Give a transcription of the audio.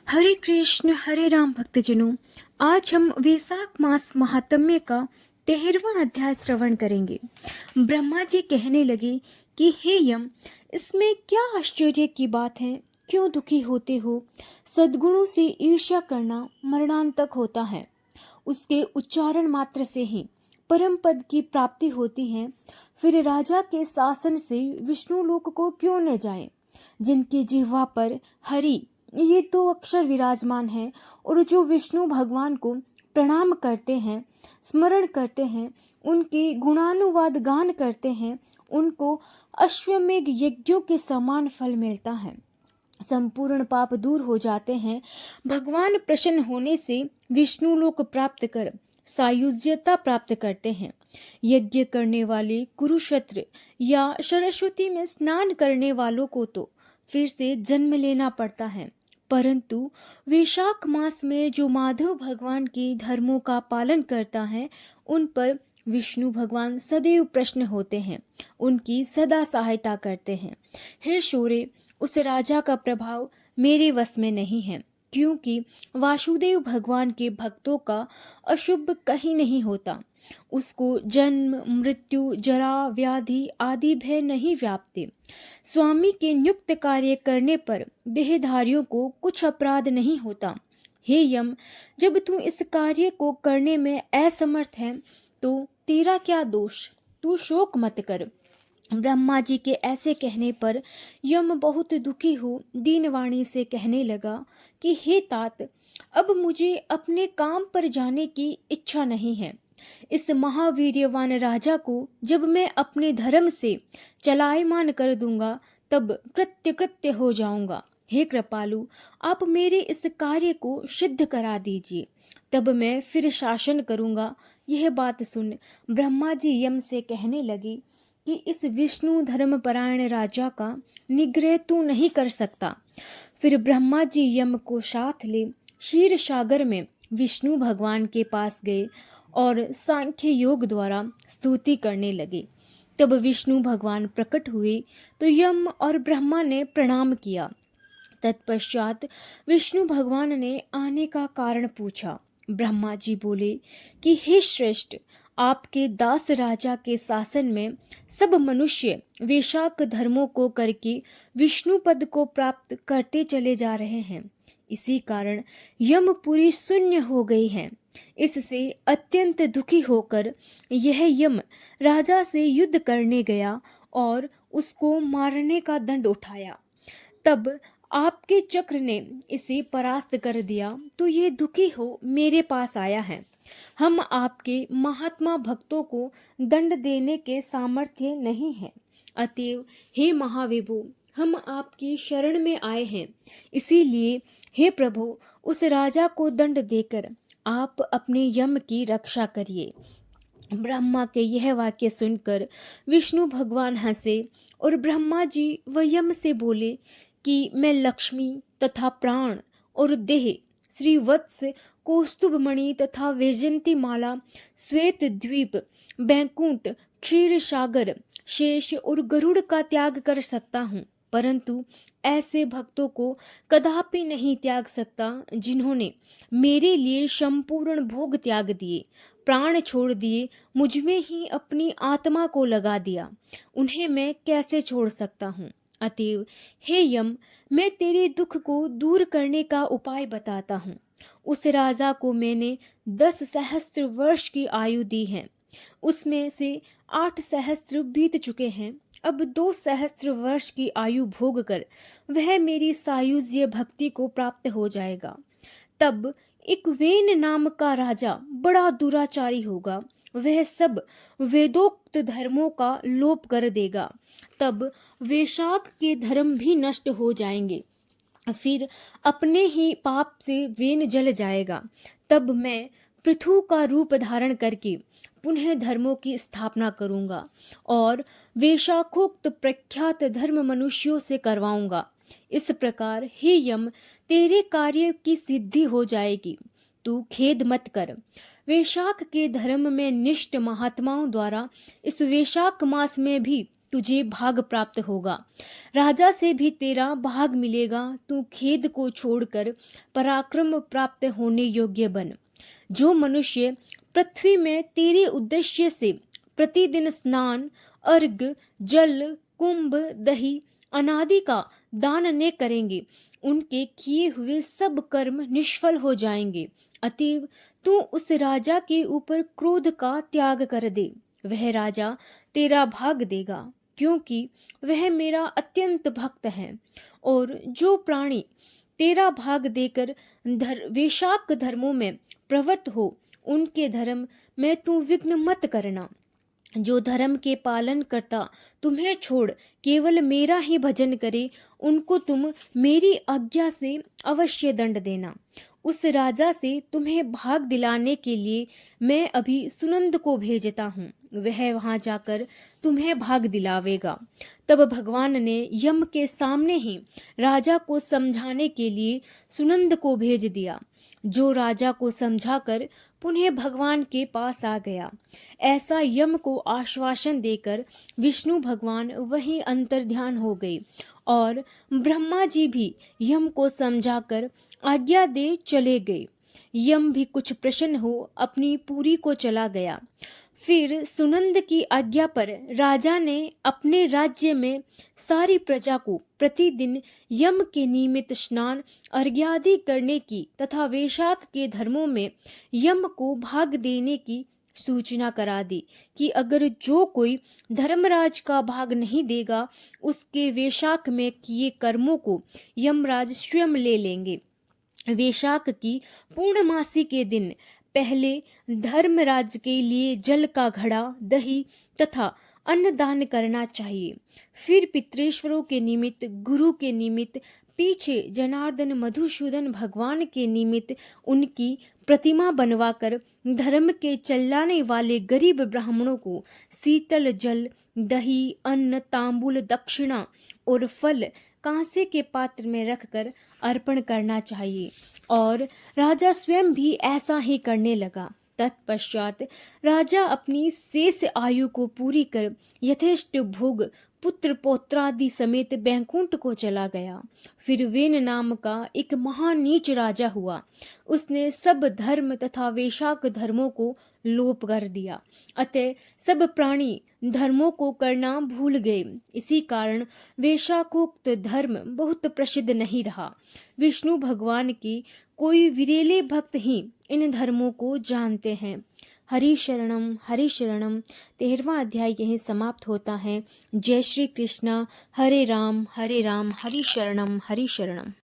हरे राम भक्तजनों। आज हम वैशाख मास महात्म्य का 13वां अध्याय श्रवण करेंगे। ब्रह्मा जी कहने लगे कि हे यम, इसमें क्या आश्चर्य की बात है? क्यों दुखी होते हो? सद्गुणों से ईर्ष्या करना मरणांतक होता है। उसके उच्चारण मात्र से ही परम पद की प्राप्ति होती है। फिर राजा के शासन से विष्णु लोक को क्यों न जाए, जिनके जिह्वा पर हरि ये दो अक्षर विराजमान है, और जो विष्णु भगवान को प्रणाम करते हैं, स्मरण करते हैं, उनके गुणानुवाद गान करते हैं, उनको अश्वमेघ यज्ञों के समान फल मिलता है। संपूर्ण पाप दूर हो जाते हैं। भगवान प्रसन्न होने से विष्णु लोक प्राप्त कर सायुज्यता प्राप्त करते हैं। यज्ञ करने वाले कुरुक्षेत्र या सरस्वती में स्नान करने वालों को तो फिर से जन्म लेना पड़ता है, परंतु वैशाख मास में जो माधव भगवान के धर्मों का पालन करता है, उन पर विष्णु भगवान सदैव प्रसन्न होते हैं, उनकी सदा सहायता करते हैं। हे शौर्य, उस राजा का प्रभाव मेरे वश में नहीं है, क्योंकि वासुदेव भगवान के भक्तों का अशुभ कहीं नहीं होता। उसको जन्म मृत्यु जरा व्याधि आदि भय नहीं व्यापते। स्वामी के नियुक्त कार्य करने पर देहधारियों को कुछ अपराध नहीं होता। हे यम, जब तू इस कार्य को करने में असमर्थ है तो तेरा क्या दोष? तू शोक मत कर। ब्रह्मा जी के ऐसे कहने पर यम बहुत दुखी हो दीनवाणी से कहने लगा कि हे तात, अब मुझे अपने काम पर जाने की इच्छा नहीं है। इस महावीर्यवान राजा को जब मैं अपने धर्म से चलायमान कर दूंगा, तब कृत्य कृत्य हो जाऊंगा। हे कृपालु, आप मेरे इस कार्य को सिद्ध करा दीजिए, तब मैं फिर शासन करूंगा। यह बात सुन ब्रह्मा जी यम से कहने लगे कि इस विष्णु धर्मपरायण राजा का निग्रह तू नहीं कर सकता। फिर ब्रह्मा जी यम को साथ ले क्षीर सागर में विष्णु भगवान के पास गए और सांख्य योग द्वारा स्तुति करने लगे। तब विष्णु भगवान प्रकट हुए तो यम और ब्रह्मा ने प्रणाम किया। तत्पश्चात विष्णु भगवान ने आने का कारण पूछा। ब्रह्मा जी बोले कि हे श्रेष्ठ, आपके दास राजा के शासन में सब मनुष्य वैशाख धर्मों को करके विष्णु पद को प्राप्त करते चले जा रहे हैं। इसी कारण यमपुरी शून्य हो गई है। इससे अत्यंत दुखी होकर यह यम राजा से युद्ध करने गया और उसको मारने का दंड उठाया। तब आपके चक्र ने इसे परास्त कर दिया, तो ये दुखी हो मेरे पास आया है। हम आपके महात्मा भक्तों को दंड देने के सामर्थ्य नहीं है। अतएव हे महाविभु, हम आपकी शरण में आए हैं। इसीलिए हे प्रभु, उस राजा को दंड देकर आप अपने यम की रक्षा करिए। ब्रह्मा के यह वाक्य सुनकर विष्णु भगवान हंसे और ब्रह्मा जी व यम से बोले कि मैं लक्ष्मी तथा प्राण और देह, श्री वत्स, कौस्तुभ मणि तथा वैजयंती माला, श्वेत द्वीप, बैकुंठ, क्षीर सागर, शेष और गरुड़ का त्याग कर सकता हूँ, परंतु ऐसे भक्तों को कदापि नहीं त्याग सकता जिन्होंने मेरे लिए संपूर्ण भोग त्याग दिए, प्राण छोड़ दिए, मुझमें ही अपनी आत्मा को लगा दिया। उन्हें मैं कैसे छोड़ सकता हूँ? अतएव हे यम, मैं तेरे दुख को दूर करने का उपाय बताता हूँ। उस राजा को मैंने 10 सहस्त्र वर्ष की आयु दी है। उसमें से 8 सहस्त्र बीत चुके हैं। अब 2 सहस्त्र वर्ष की आयु भोग कर वह मेरी सायुज्य भक्ति को प्राप्त हो जाएगा। तब एक वेन नाम का राजा बड़ा दुराचारी होगा। वह सब वेदोक्त धर्मों का लोप कर देगा। तब वैशाख के धर्म भी नष्ट हो जाएंगे। फिर अपने ही पाप से वेन जल जाएगा। तब मैं पृथु का रूप धारण करके पुनः धर्मों की स्थापना करूंगा और वैशाखोक्त प्रख्यात धर्म मनुष्यों से करवाऊंगा। इस प्रकार हे यम, तेरे कार्य की सिद्धि हो जाएगी। तू खेद मत कर। वैशाख के धर्म में निष्ठ महात्माओं द्वारा इस वैशाख मास में भी तुझे भाग प्राप्त होगा। राजा से भी तेरा भाग मिलेगा। तू खेद को छोड़कर पराक्रम प्राप्त होने योग्य बन। जो मनुष्य पृथ्वी में तेरे उद्देश्य से प्रतिदिन स्नान, अर्घ, जल, कुंभ, दही अनादि का दान न करेंगे, उनके किए हुए सब कर्म निष्फल हो जाएंगे। अतएव तू उस राजा के ऊपर क्रोध का त्याग कर दे। वह राजा तेरा भाग देगा, क्योंकि वह मेरा अत्यंत भक्त है। और जो प्राणी तेरा भाग देकर वेशाक धर्मों में प्रवृत्त हो, उनके धर्म में तू विघ्न मत करना। जो धर्म के पालन करता तुम्हें छोड़ केवल मेरा ही भजन करे, उनको तुम मेरी आज्ञा से अवश्य दंड देना। उस राजा से तुम्हें भाग दिलाने के लिए मैं अभी सुनंद को भेजता हूँ। वह वहां जाकर तुम्हें भाग दिलावेगा। तब भगवान ने यम के सामने ही राजा को समझाने के लिए सुनंद को भेज दिया, जो राजा को समझाकर पुनः भगवान के पास आ गया। ऐसा यम को आश्वासन देकर विष्णु भगवान वहीं अंतर्ध्यान हो गए और ब्रह्मा जी भी यम को समझाकर आज्ञा दे चले गए। यम भी कुछ प्रसन्न हो अपनी पुरी को चला गया। फिर सुनंद की आज्ञा पर राजा ने अपने राज्य में सारी प्रजा को प्रतिदिन यम के नियमित स्नान, अर्घ्यादि करने की तथा वैशाख के धर्मों में यम को भाग देने की सूचना करा दी कि अगर जो कोई धर्मराज का भाग नहीं देगा, उसके वैशाख में किए कर्मों को यमराज स्वयं ले लेंगे। वैशाख की पूर्णमासी के दिन पहले धर्मराज के लिए जल का घड़ा, दही तथा अन्न दान करना चाहिए। फिर पितृेश्वरों के निमित्त, गुरु के निमित्त, पीछे जनार्दन मधुसूदन भगवान के निमित्त उनकी प्रतिमा बनवाकर धर्म के चलाने वाले गरीब ब्राह्मणों को शीतल जल, दही, अन्न, तांबूल, दक्षिणा और फल कांसे के पात्र में रखकर अर्पण करना चाहिए। और राजा स्वयं भी ऐसा ही करने लगा। तत्पश्चात राजा अपनी शेष आयु को पूरी कर यथेष्ट भोग, पुत्र पौत्रादि समेत बैकुंठ को चला गया। फिर वेन नाम का एक महानीच राजा हुआ। उसने सब धर्म तथा वैशाख धर्मों को लोप कर दिया। अतः सब प्राणी धर्मों को करना भूल गए। इसी कारण वैशाखोक्त धर्म बहुत प्रसिद्ध नहीं रहा। विष्णु भगवान के कोई विरेले भक्त ही इन धर्मों को जानते हैं। हरि शरणम हरि शरणम। 13वां अध्याय यहीं समाप्त होता है। जय श्री कृष्णा। हरे राम हरि शरणम हरि शरणम।